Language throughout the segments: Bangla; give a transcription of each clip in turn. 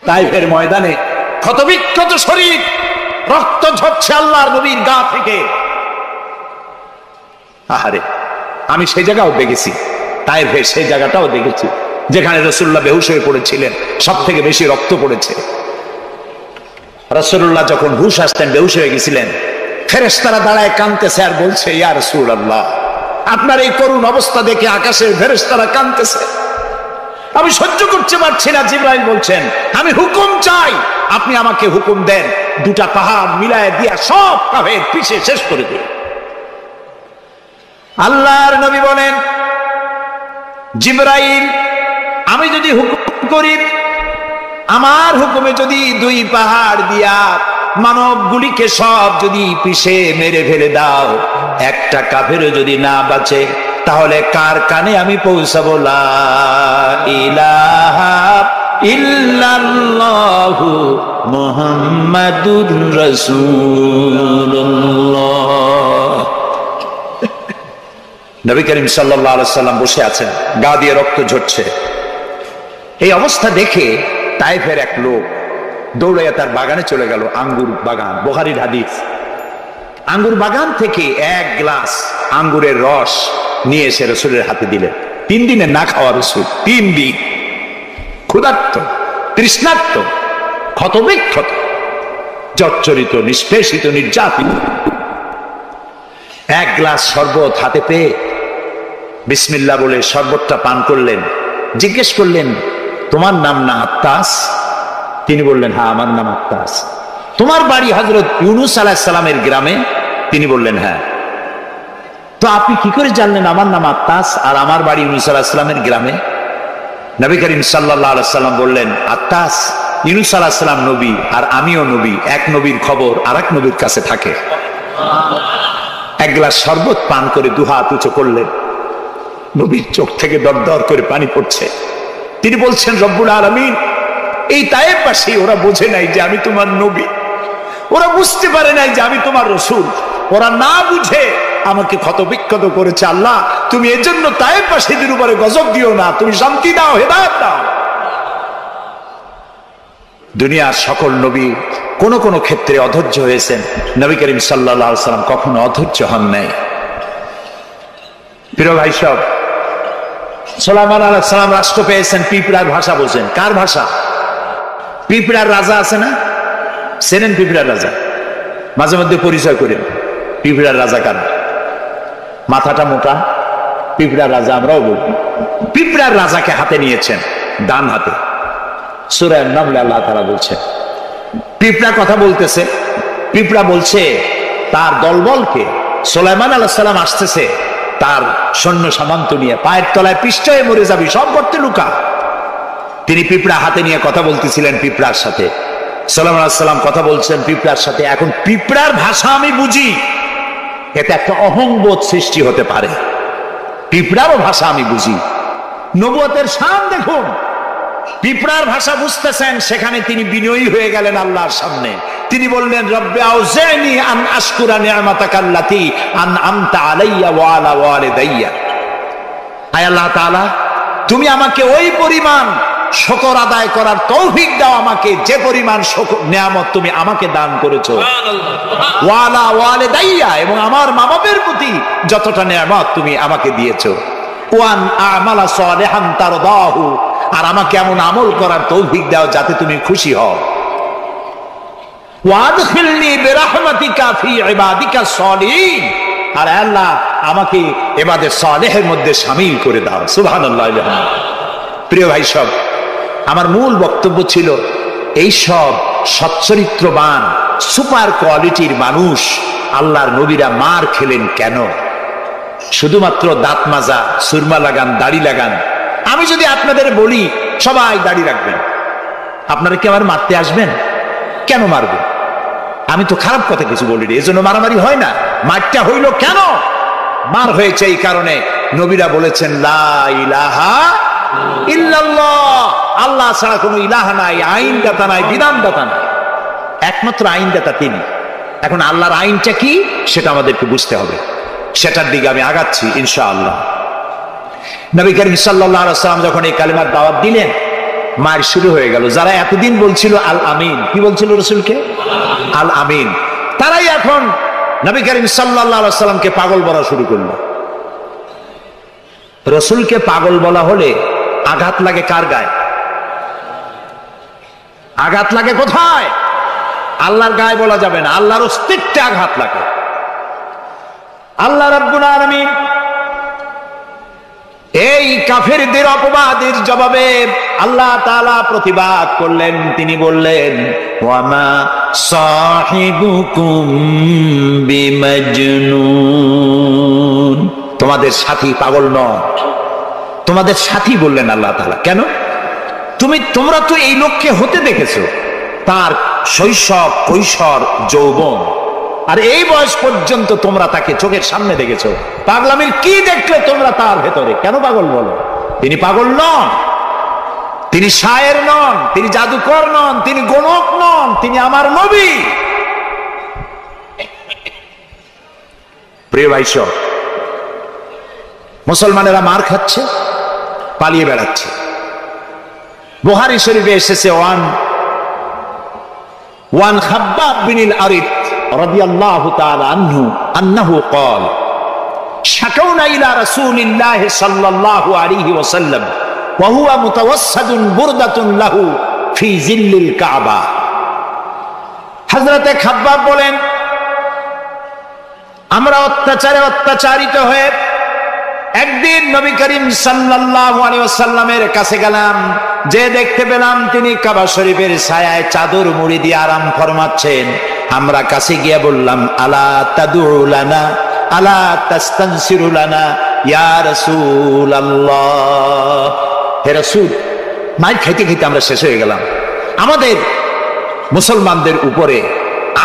তাইফের ময়দানে ক্ষতবিক্ষত শরীর, রক্ত ঝরছে আল্লাহর নবীর গা থেকে। আহারে, আমি সেই জায়গাও দেখেছি, তাইফের সেই জায়গাটাও দেখেছি যেখানে রাসূলুল্লাহ বেহুশ হয়ে পড়েছিলেন, সব থেকে বেশি রক্ত পড়েছে। রাসূলুল্লাহ যখন হুশ আসতেন, বেহুশ হয়ে গেছিলেন, ফেরেশতারা দাঁড়ায় কাঁদতেছে আর বলছে, ইয়া রাসূলুল্লাহ, আপনার এই করুণ অবস্থা দেখে আকাশের ফেরেশতারা কাঁদতেছে, আমি সহ্য করতে পারছি না। জিবরাইল বলছেন, আমি হুকুম চাই, আপনি আমাকে হুকুম দেন, দুটা পাহাড় মিলায় দিয়া সব কাফের পিছে শেষ করে দিন। আল্লাহর নবী বলেন, জিবরাইল, আমি যদি হুকুম করি, আমার হুকুমে যদি দুই পাহাড় দিয়া মানবগুলিকে সব যদি পিছে মেরে ফেলে দাও, একটা কাফেরও যদি না বাঁচে, তাহলে কার কানে আমি পৌঁছাবো লা ইলাহা ইল্লাল্লাহু মুহাম্মাদুর রাসূলুল্লাহ। নবী করিম সাল্লাল্লাহু আলাইহি সাল্লাম বসে আছেন, গা দিয়ে রক্ত ঝরছে। এই অবস্থা দেখে তাইফের এক লোক দৌড়াইয়া তার বাগানে চলে গেল, আঙ্গুর বাগান, বুখারীর হাদিস। আঙ্গুর বাগান থেকে এক গ্লাস আঙ্গুরের রস নিয়ে এসে রাসূলের হাতে দিলেন। 3 দিনের না খাওয়া রাসূল, 3 দিন ক্ষুধার্ত, তৃষ্ণার্ত, ক্ষতবিক্ষত, জর্জরিত, নিষ্পেষিত, নির্যাতিত। এক গ্লাস শরবত হাতে পেয়ে বিসমিল্লাহ বলে শরবতটা পান করলেন। জিজ্ঞেস করলেন, তোমার নাম না আত্তাস? তিনি বললেন, হ্যাঁ, আমার নাম আত্তাস। তোমার বাড়ি হযরত ইউনূস আলাইহিস সালামের গ্রামে? তিনি বললেন, হ্যাঁ। তো আপনি কি করে জানলেন আমার নাম আত্তাস আর আমার বাড়ি ইউনূস আলাইহিস সালামের গ্রামে? নবী করিম সাল্লাল্লাহু আলাইহি সাল্লাম বললেন, আত্তাস, ইউনূস আলাইহিস সালাম নবী আর আমিও নবী, এক নবীর খবর আরেক নবীর কাছে থাকে। এক গ্লাস শরবত পান করে দুহাত উঁচু করলেন। নবীর চোখ থেকে দরদর করে পানি পড়ছে। তিনি বলছেন, রব্বুল আলামিন, এই তায়েফবাসী ওরা বোঝে নাই যে আমি তোমার নবী, ওরা বুঝতে পারে নাই যে আমি তোমার রাসূল, ওরা না বুঝে আমাকে ক্ষতবিক্ষত করেছে। আল্লাহ, তুমি এর জন্য তায়েফবাসীদের উপরে গজব দিও না, তুমি শান্তি দাও, হেদায়েত দাও। দুনিয়ার সকল নবী কোন কোন ক্ষেত্রে অধৈর্য হয়েছেন, নবী করিম সাল্লাল্লাহু আলাইহি সাল্লাম কখনো অধৈর্য হন নাই। প্রিয় ভাই সব, সুলাইমান আলাইহিস সালাম রাষ্ট্র পেয়েছেন, পিঁপড়ার ভাষা বোঝেন। কার ভাষা? পিঁপড়ার রাজা আছে না, চেনেন পিঁপড়ার রাজা? মাঝে মধ্যে পরিচয় করেন পিঁপড়ার রাজা কার। মাথাটা মোটা, পিঁপড়ার রাজা আমরাও বলি। পিঁপড়ার রাজাকে হাতে নিয়েছেন, ডান হাতে। সূরা আন-নামলে আল্লাহ তাআলা বলছেন, পিঁপড়া কথা বলতেছে, পিঁপড়া বলছে তার দলবলকে, সুলাইমান আলাইহিস সালাম আসতেছে, তার সৈন্য সামন্ত নিয়ে, পায়ের তলায় পিষ্ট হয়ে মরে যাবি, সব করতে লুকা। তিনি পিঁপড়া হাতে নিয়ে কথা বলতেছিলেন পিঁপড়ার সাথে। সুলাইমান আলাইহিস সালাম কথা বলছেন পিঁপড়ার সাথে। এখন পিঁপড়ার ভাষা আমি বুঝি, এতে একটা অহংবোধ সৃষ্টি হতে পারে। পিঁপড়ারও ভাষা আমি বুঝি। নবুয়তের শান দেখুন, পিঁপড়ার ভাষা বুঝতেছেন, সেখানে তিনি বিনয়ী হয়ে গেলেন আল্লাহর সামনে। তিনি বললেন, রব্বি আউজিনি আন আশকুরা নি'মাতাকাল্লাতী আন'আমতা আলাইয়া ওয়া আলা ওয়ালিদাইয়া। আয় আল্লাহ তাআলা, তুমি আমাকে ওই পরিমাণ শুকর আদায় করার তৌফিক দাও আমাকে, যে পরিমাণ নিয়ামত তুমি আমাকে দান করেছো। ওয়া আলা ওয়ালিদাইয়া, এবং আমার মা বাবার প্রতি যতটা নিয়ামত তুমি আমাকে দিয়েছো। ওয়ান আমালা সালিহান তারদাহু, আর আমাকে এমন আমল করার তৌফিক দাও যাতে তুমি খুশি হও। ওয়াদখিলনি বিরাহমাতিকা ফি ইবাদিকা সালিহিন, আর আল্লাহ আমাকে ইবাদে সালেহের মধ্যে শামিল করে দাও। সুবহানাল্লাহ। প্রিয় ভাই সব, আমার মূল বক্তব্য ছিল, এই সব সচ্চরিত্রবান সুপার কোয়ালিটির মানুষ আল্লাহর নবীরা মার খেলেন কেন? শুধুমাত্র দাঁত মাজা, সুরমা লাগান, দাড়ি লাগান। আমি যদি আপনাদের বলি সবাই দাড়ি রাখবেন, আপনারা কি আমার মারতে আসবেন? কেন মারবেন? আমি তো খারাপ কথা কিছু বলিনি, এজন্য মারামারি হয় না। মারটা হইল কেন? মার হয়েছে এই কারণে, নবীরা বলেছেন লা ইলাহা ইল্লাল্লাহ, আল্লাহ ছাড়া কোনো ইলাহা নাই, আইনদাতা নাই, বিধানদাতা নাই, একমাত্র আইনদাতা তিনি। এখন আল্লাহর আইনটা কি সেটা আমাদেরকে বুঝতে হবে, সেটার দিকে আমি আগাচ্ছি ইনশাআল্লাহ। নবী করিম সাল্লাল্লাহু আলাইহি ওয়াসাল্লাম যখন এই কালিমার দাওয়াত দিলেন, মার শুরু হয়ে গেল। যারা এতদিন বলছিল আল আমিন, কি বলছিল রসুলকে? আল আমিন, তারাই এখন নবী করিম সাল্লাল্লাহু আলাইহি সাল্লামকে পাগল বলা শুরু করলো। রসুলকে পাগল বলা হলে আঘাত লাগে কার গায়ে? আঘাত লাগে কোথায়? আল্লাহর গায়ে বলা যাবে না, আল্লাহর অস্তিত্বে আঘাত লাগে। আল্লাহ রাব্বুল আলামিন এই কাফেরদের অপবাদের জবাবে আল্লাহ তাআলা প্রতিবাদ করলেন। তিনি বললেন, ওয়ামা সাহিবুকুম বিমাজনুন, তোমাদের সাথী পাগল নয়। তোমাদের সাথী বললেন আল্লাহ তাআলা। কেন? তোমরা তো এই লোককে হতে দেখেছো, তার শৈশব, কৈশোর, যৌবন, আর এই বয়স পর্যন্ত তোমরা তাকে চোখের সামনে দেখেছো। পাগলামির কি দেখলে তোমরা তার ভেতরে? কেন পাগল বলো? তিনি পাগল নন, তিনি শায়ের নন, তিনি জাদুকর নন, তিনি গণক নন, তিনি আমার নবী। প্রিয় ভাই সব, মুসলমানেরা মার খাচ্ছে, পালিয়ে বেড়াচ্ছে। বুখারী শরীফে এসেছে ওয়ান খাব্বাব বিনিল আরিত রাদিয়াল্লাহু তাআলা আনহু আন্নাহু ক্বাল শাকাউনা ইলা রাসূলিল্লাহি সাল্লাল্লাহু আলাইহি ওয়াসাল্লাম ওয়া হুয়া মুতাওয়াসসাদুন বুরদাতুন লাহু ফি জিল্লিল কাবা। হযরতে খাব্বাব বলেন, আমরা অত্যাচারিত হয়ে একদিন নবী করিম সাল্লাল্লাহু আলাইহি ওয়াসাল্লামের কাছে গেলাম, যে দেখতে পেলাম তিনি কাবা শরীফের ছায়ায় চাদর মুড়ি দিয়ে আরাম ফরমাচ্ছেন। আমরা কাছে গিয়ে বললাম, আলা তাদউ লানা আলা তাস্তানসিরু লানা ইয়া রাসূলুল্লাহ, হে রাসূল। মাইর খাইতে খাইতে আমরা শেষ হয়ে গেলাম। আমাদের মুসলমানদের উপরে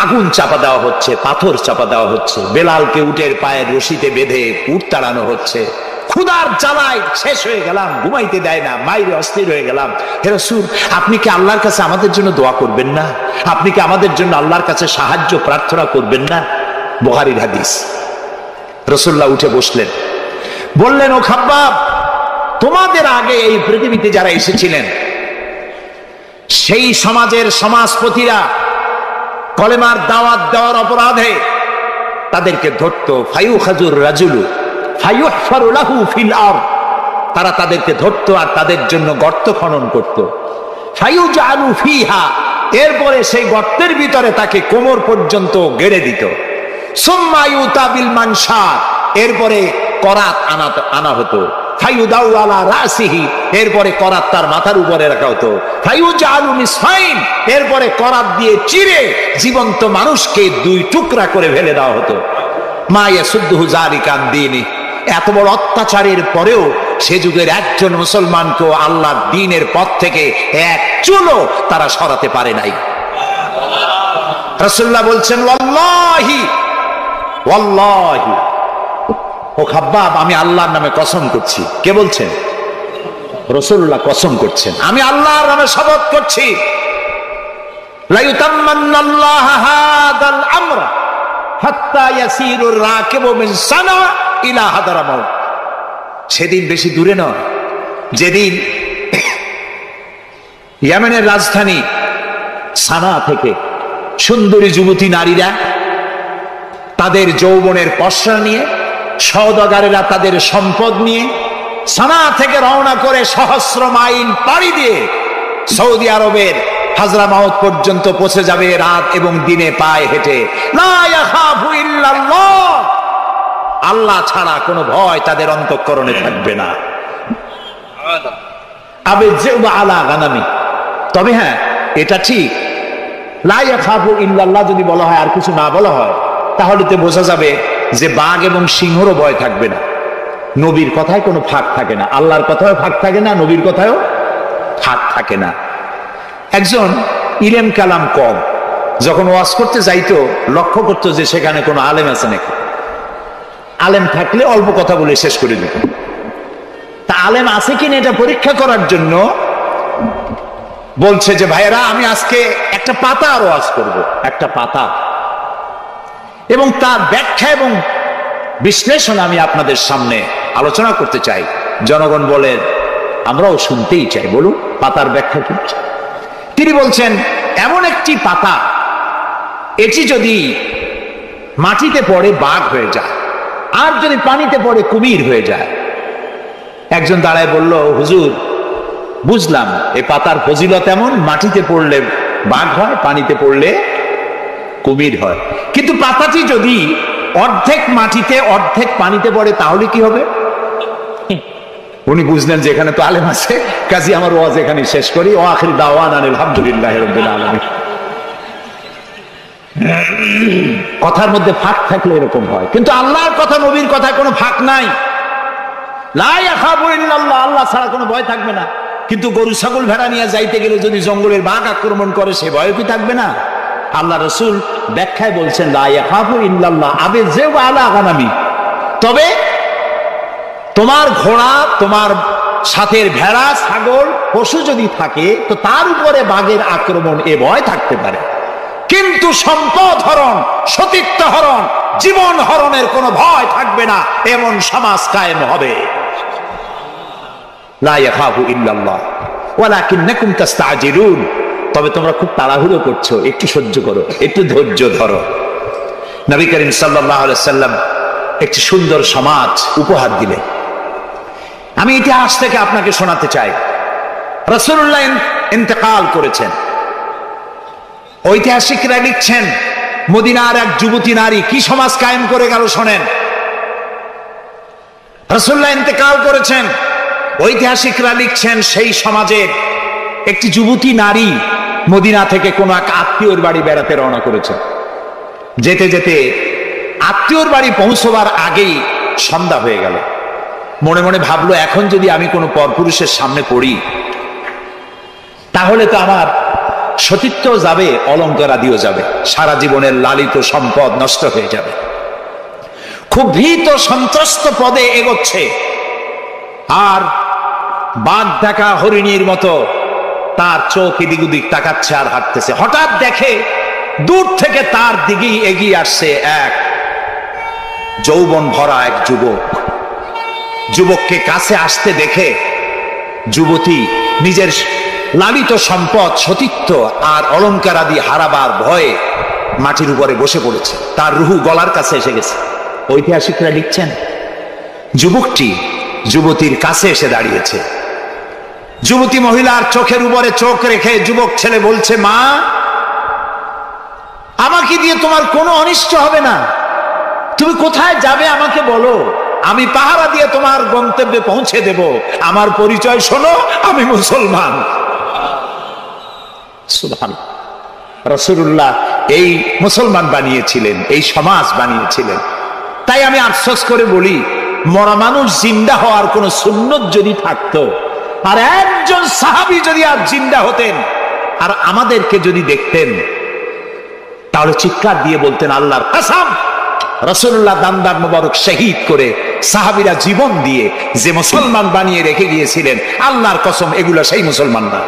আগুন চাপা দেওয়া হচ্ছে, পাথর চাপা দেওয়া হচ্ছে, বেলালকে উটের পায়ের রশিতে বেঁধে উট তাড়ানো হচ্ছে। ক্ষুধার জ্বালায় শেষ হয়ে গেলাম, ঘুমাইতে দেয় না, মাইরে অস্থির হয়ে গেলাম। হে রাসূল, আপনি কি আল্লাহর কাছে আমাদের জন্য দোয়া করবেন না? আপনি কি আমাদের জন্য আল্লাহর কাছে সাহায্য প্রার্থনা করবেন না? বুখারীর হাদিস। রাসূলুল্লাহ উঠে বসলেন, বললেন, ও খাব্বাব, তোমাদের আগে এই পৃথিবীতে যারা এসেছিলেন সেই সমাজের সমাজপতিরা কলেমার দাওয়াত দেওয়ার অপরাধে তাদেরকে ধরতো। ফায়ুখাজুর রাজুলু ফায়ুহফারু লাহু ফিল আরদ, তারা তাদেরকে ধরতো আর তাদের জন্য গর্ত খনন করত। ফায়ুজালু ফিহা, এরপরে সেই গর্তের ভিতরে তাকে কোমর পর্যন্ত গেড়ে দিত। সুম্মা ইউতা বিল মানশার, এরপরে করাত আনা হতো। ফায়ুদাউ আলা রাসিহি, এরপরে করাত তার মাথার উপরে রাখা হতো। ফায়ুজালু নিসফাইন, এরপরে করাত দিয়ে চিরে জীবন্ত মানুষকে দুই টুকরা করে ফেলে দেওয়া হতো। মা ইয়াসুদ্দুহু যালিকা আন দীনি, এত বড় অত্যাচারের পরেও সে যুগের একজন মুসলমানকেও আল্লাহর দ্বীনের পথ থেকে এক চুলও তারা সরাতে পারে নাই। রাসূলুল্লাহ বলছেন, ওয়াল্লাহি ওয়াল্লাহি, ও খাব্বাব, আমি আল্লাহর নামে কসম করছি। কে বলছেন? রাসূলুল্লাহ কসম করছেন, আমি আল্লাহর নামে শপথ করছি, লা ইউতাম্মান্নাল্লাহু হাদাল আমরা হাত্তা ইয়াসিরুর রাকিবু মিন সানা ইলা হাদারামাউত। সেদিন বেশি দূরে নয়, যেদিন ইয়েমেনের রাজধানী সানা থেকে সুন্দরী যুবতী নারীরা তাদের যৌবনের পসরা নিয়ে, সওদাগারেরা তাদের সম্পদ নিয়ে সানা থেকে রওনা করে সহস্র মাইল পাড়ি দিয়ে সৌদি আরবের হাজরামাউত পর্যন্ত পৌঁছে যাবে রাত এবং দিনে পায়ে হেঁটে। লা ইয়াখাফু ইল্লাল্লাহ, আল্লাহ ছাড়া কোনো ভয় তাদের অন্তঃকরণে থাকবে না। আবে জিবা আলা গানামি, তবে হ্যাঁ, এটা ঠিক, লা ইয়াখাফু ইল্লাল্লাহ যদি বলা হয় আর কিছু না বলা হয়, তাহলে তো বোঝা যাবে যে বাঘ এবং সিংহরও ভয় থাকবে না। নবীর কথায় কোনো ফাঁক থাকে না, আল্লাহর কথায় ফাঁক থাকে না, নবীর কথায়ও ফাঁক থাকে না। একজন ইলম কালাম কম যখন ওয়াজ করতে যাইতো, লক্ষ্য করতো যে সেখানে কোনো আলেম আছে নাকি। আলেম থাকলে অল্প কথা বলে শেষ করে দিত। তা আলেম আছে কিনা এটা পরীক্ষা করার জন্য বলছে যে, ভাইয়েরা, আমি আজকে একটা পাতা আর ওয়াজ করব, একটা পাতা, এবং তার ব্যাখ্যা এবং বিশ্লেষণ আমি আপনাদের সামনে আলোচনা করতে চাই। জনগণ বলে, আমরাও শুনতেই চাই। বলুন পাতার ব্যাখ্যা কি? তিনি বলছেন এমন একটি পাতা, এটি যদি মাটিতে পড়ে বাঘ হয়ে যায়, আর যদি পানিতে পড়ে কুমির হয়ে যায়। একজন দাঁড়ায় বলল, হুজুর বুঝলাম এই পাতার ফজিলত এমন, মাটিতে পড়লে বাঘ হয়, পানিতে পড়লে কুমির হয়, কিন্তু পাতাটি যদি অর্ধেক মাটিতে অর্ধেক পানিতে পড়ে তাহলে কি হবে? উনি বুঝলেন যে এখানে তো আলেম আছে, কাজী আমার ওয়াজ এখানে শেষ করি। ও আখির দাওয়ানা আলহামদুলিল্লাহি রাব্বিল আলামিন। কথার মধ্যে ফাঁক থাকলে এরকম হয়, কিন্তু আল্লাহর কথা, নবীর কথায় কোনো ফাঁক নাই। লা ইয়াখাফু ইল্লাল্লাহ, আল্লাহ ছাড়া কোনো ভয় থাকবে না। কিন্তু গরু ছাগল ভেড়া নিয়ে যাইতে গেলে যদি জঙ্গলের বাঘ আক্রমণ করে, সে ভয় কি থাকবে না? আল্লাহ রাসূল ব্যাখ্যায় বলছেন লা ইয়াখাফু ইল্লাল্লাহ আবে যে আলা গানামি, তবে তোমার ঘোড়া, তোমার সাথের ভেড়া, ছাগল, পশু যদি থাকে তো তার উপরে বাঘের আক্রমণ এ ভয় থাকতে পারে, কিন্তু সম্পদ হরণ, সতীত্ব হরণ, জীবন হরণের কোনো ভয় থাকবে না, এমন সমাজ কায়েম হবে। লা ইয়াখাফু ইল্লাল্লাহ ওয়ালাকিন্নাকুম তাস্তাজিলুন, তবে তোমরা খুব তাড়াহুড়ো করছো, একটু সহ্য করো, একটু ধৈর্য ধরো। নবী করিম সাল্লাল্লাহু আলাইহি সাল্লাম একটি সুন্দর সমাজ উপহার দিলেন। আমি ইতিহাস থেকে আপনাকে শোনাতে চাই। রাসূলুল্লাহ ইন্তেকাল করেছেন, ঐতিহাসিকরা লিখছেন মদিনার এক যুবতী নারী কি সমাজ কায়েম করে গেল শোনেন। রাসূলুল্লাহ ইন্তেকাল করেছেন, ঐতিহাসিকরা লিখছেন সেই সমাজের একটি যুবতী নারী মদিনা থেকে কোনো এক আত্মীয়র বাড়ি বেড়াতে রওনা করেছে। যেতে যেতে আত্মীয়র বাড়ি পৌঁছবার আগেই সন্ধ্যা হয়ে গেল। মনে মনে ভাবলো, এখন যদি আমি কোনো পরপুরুষের সামনে পড়ি তাহলে তো আমার সতীত্ব যাবে, অলঙ্কারাদিও যাবে, সারা জীবনের লালিত সম্পদ নষ্ট হয়ে যাবে। খুব ভীত সন্ত্রস্ত পদে এগোচ্ছে, আর বাঘ দেখা হরিণীর মতো তার চোখ এদিক ওদিক তাকাচ্ছে আর হাঁটতেছে। হঠাৎ দেখে দূর থেকে তার দিকেই এগিয়ে আসছে এক যৌবন ভরা এক যুবক। যুবককে কাছে আসতে দেখে যুবতী নিজের লালিত সম্পদ, সতীত্ব আর অলঙ্কার আদি হারাবার ভয়ে মাটির উপরে বসে পড়েছে, তার রুহু গলার কাছে এসে গেছে। ঐতিহাসিকরা লিখছেন যুবকটি যুবতীর কাছে এসে দাঁড়িয়েছে। যুবতী মহিলার চোখের উপরে চোখ রেখে যুবক ছেলে বলছে, মা, আমাকে দিয়ে তোমার কোনো অনিষ্ট হবে না, তুমি কোথায় যাবে আমাকে বলো, আমি পাহারা দিয়ে তোমার গন্তব্যে পৌঁছে দেব। আমার পরিচয় শোনো, আমি মুসলমান। সুবহানাল্লাহ। রাসূলুল্লাহ এই মুসলমান বানিয়েছিলেন, এই সমাজ বানিয়েছিলেন। তাই আমি আফসোস করে বলি, মরা মানুষ জিন্দা হওয়ার কোন সুন্নত যদি থাকতো, আর একজন সাহাবী যদি আজ জিন্দা হতেন আর আমাদেরকে যদি দেখতেন, তাহলে চিৎকার দিয়ে বলতেন আল্লাহর কসম, রাসূলুল্লাহ দান্দার মোবারক শহীদ করে সাহাবীরা জীবন দিয়ে যে মুসলমান বানিয়ে রেখে গিয়েছিলেন, আল্লাহর কসম এগুলো সেই মুসলমান না।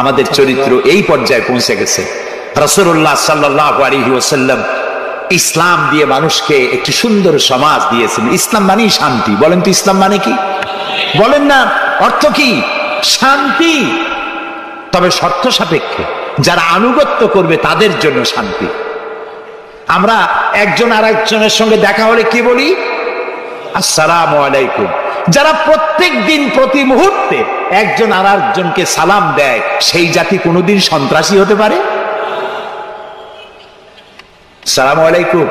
আমাদের চরিত্র এই পর্যায়ে পৌঁছে গেছে। রাসূলুল্লাহ সাল্লাল্লাহু আলাইহি ওয়াসাল্লাম ইসলাম দিয়ে মানুষকে একটি সুন্দর সমাজ দিয়েছেন। ইসলাম মানেই শান্তি। বলেন তো ইসলাম মানে কি? বলেন না, অর্থ কি? শান্তি। তবে শর্ত সাপেক্ষে, যারা আনুগত্য করবে তাদের জন্য শান্তি। আমরা একজন আর একজনের সঙ্গে দেখা হলে কি বলি? আসসালামু আলাইকুম। যারা প্রত্যেক দিন প্রতি মুহূর্তে একজন আর একজনকে সালাম দেয়, সেই জাতি কোনোদিন সন্ত্রাসী হতে পারে? আসসালামু আলাইকুম,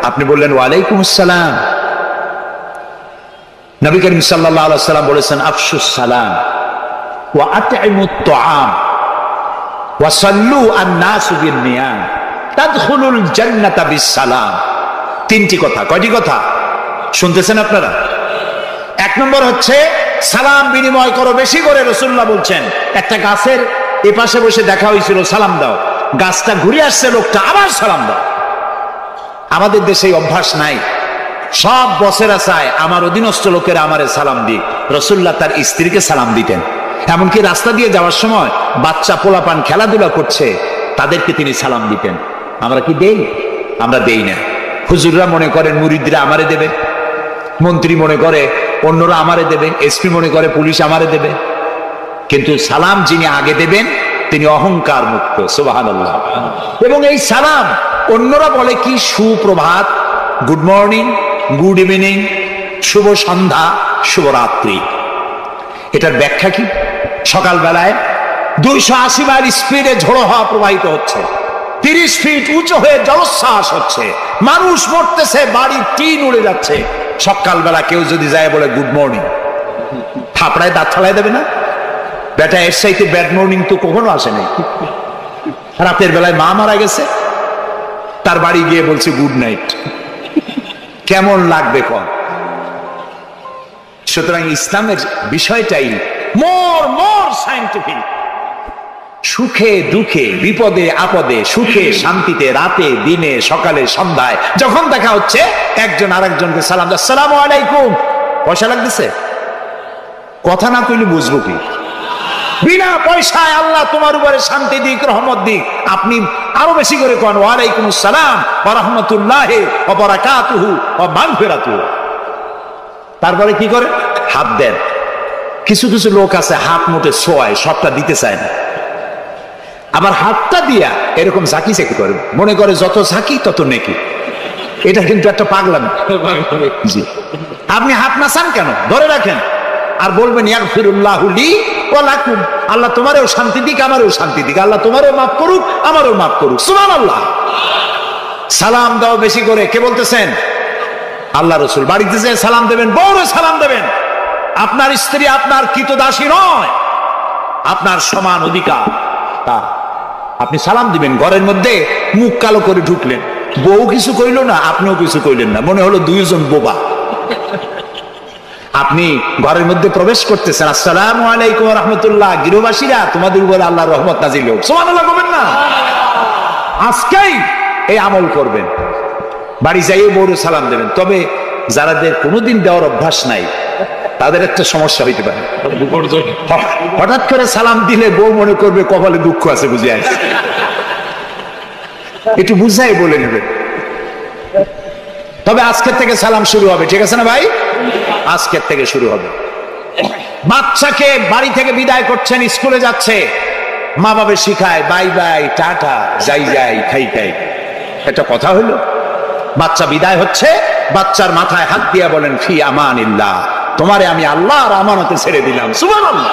আপনি বললেন ওয়ালাইকুম আসসালাম। নবী করিম সাল্লাল্লাহু আলাইহি ওয়াসাল্লাম বলেছেন, আফশুস সালাম ওয়া আতইমুত তুআম ওয়া সাল্লু আন-নাসু বিন-নিয়াম তাদখুলুল জান্নাতা বিস-সালাম। তিনটি কথা। কয়টি কথা শুনতেছেন আপনারা? এক নম্বর হচ্ছে সালাম বিনিময় করো বেশি করে। রাসূলুল্লাহ বলছেন, একটা গাছের এপাশে বসে দেখা হয়েছিল, সালাম দাও। গাছটা ঘুরে আসছে, লোকটা আবার সালাম দাও। আমাদের দেশে অভ্যাস নাই। সব বসেরা চায় আমার অধীনস্থ লোকেরা আমারে সালাম দিক। রাসূলুল্লাহ তার স্ত্রীকে সালাম দিতেন। এমনকি রাস্তা দিয়ে যাওয়ার সময় বাচ্চা পোলাপান খেলাধুলা করছে, তাদেরকে তিনি সালাম দিতেন। আমরা কি দেই? আমরা দেই না। হুজুররা মনে করেন মুরিদরা আমারে দেবে, মন্ত্রী মনে করে অন্যরা আমারে দেবে, এসপি মনে করে পুলিশ আমারে দেবে, কিন্তু সালাম যিনি আগে দেবেন তিনি অহংকার মুক্ত। সুবহানাল্লাহ। এবং এই সালাম অন্যরা বলে কি সুপ্রভাত, গুড মর্নিং, গুড ইভিনিং, শুভ সন্ধ্যা, শুভরাত্রি। এটার ব্যাখ্যা কি? সকালবেলায় 280 মাইল স্পিডে ঝোড়ো হাওয়া প্রবাহিত হচ্ছে, 30 ফিট উঁচু হয়ে জলোচ্ছ্বাস হচ্ছে, মানুষ মরতেছে, বাড়ির টিন উড়ে যাচ্ছে। সকালবেলা কেউ যদি যায় বলে গুড মর্নিং, থাপড়ায় দাঁত ফালাই দেবে না? বেটা এর চাইতে ব্যাড মর্নিং তো কখনো আসে নাই। রাতের বেলায় মা মারা গেছে, তার বাড়ি গিয়ে বলছে গুড নাইট, কেমন লাগবে কম? সুতরাং ইসলামের বিষয়টাই মোর সায়েন্টিফিক। সুখে দুঃখে, বিপদে আপদে, সুখে শান্তিতে, রাতে দিনে, সকালে সন্ধ্যায় যখন দেখা হচ্ছে একজন আরেকজনকে সালাম, আসসালামু আলাইকুম। পয়সা লাগতেছে? কথা না কইলে বুঝবো কি? বিনা পয়সায় আল্লাহ তোমার উপরে শান্তি দিক, রহমত দিক। আপনি আরো বেশি করে কোন ওয়ালাইকুম আসসালাম ওয়া রাহমাতুল্লাহি ওয়া বারাকাতুহু ওয়া মাগফিরাতুহু। তারপরে কি করে? হাত দেন। কিছু কিছু লোক আছে হাত মুঠে ছোঁয়ায়, সবটা দিতে চায় না। আবার হাতটা দিয়া এরকম ঝাঁকি ঝাঁকি করে, মনে করে যত ঝাঁকি তত নেকি। এটা কিন্তু একটা পাগলামি। জি, আপনি হাত নাচান কেন? ধরে রাখেন আর বলবেন ইয়াগফিরুল্লাহু লি ওয়া লাকুম, আল্লাহ তোমারও শান্তি দিক, আমারও শান্তি দিক, আল্লাহ তোমারও মাফ করুক, আমারও মাফ করুক। সুবহানাল্লাহ। সালাম দাও বেশি করে। কে বলতেছেন? আল্লাহ রাসূল। বাড়িতে যে সালাম দেবেন, বউরে সালাম দেবেন। আপনার স্ত্রী আপনার কৃতদাসী নয়, আপনার সমান অধিকার তা। আপনি সালাম দিবেন। ঘরের মধ্যে মুখ কালো করে ঢুকলেন, বউ কিছু কইল না, আপনিও কিছু কইলেন না, মনে হলো দুইজন বোবা। আপনি ঘরের মধ্যে প্রবেশ করতেছেন, আসসালামু আলাইকুম ওয়া রাহমাতুল্লাহ, গৃহবাসীরা তোমাদের উপরে আল্লাহর রহমত নাজিল হোক। সুবহানাল্লাহ বলবেন না? আজকেই এই আমল করবেন, বাড়ি যাইয়ে বউরে সালাম দেবেন। তবে যারাদের কোনোদিন দেওয়ার অভ্যাস নাই তাদের একটা সমস্যা হইতে পারে। হঠাৎ করে সালাম দিলে বউ মনে করবে কপালে দুঃখ আছে, বুঝে আসছে। একটু বুঝাই বলে নেবেন। তবে আজকের থেকে সালাম শুরু হবে, ঠিক আছে না ভাই? আজকের থেকে শুরু হবে। বাচ্চাকে বাড়ি থেকে বিদায় করছেন, স্কুলে যাচ্ছে, মা বাবা শিখায় বাই বাই, টাটা, যাই যাই, খাই খাই। একটা কথা হইলো? বাচ্চা বিদায় হচ্ছে, বাচ্চার মাথায় হাত দিয়া বলেন ফি আমানিল্লাহ, তোমারে আমি আল্লাহর আমানতে ছেড়ে দিলাম। সুবহানাল্লাহ।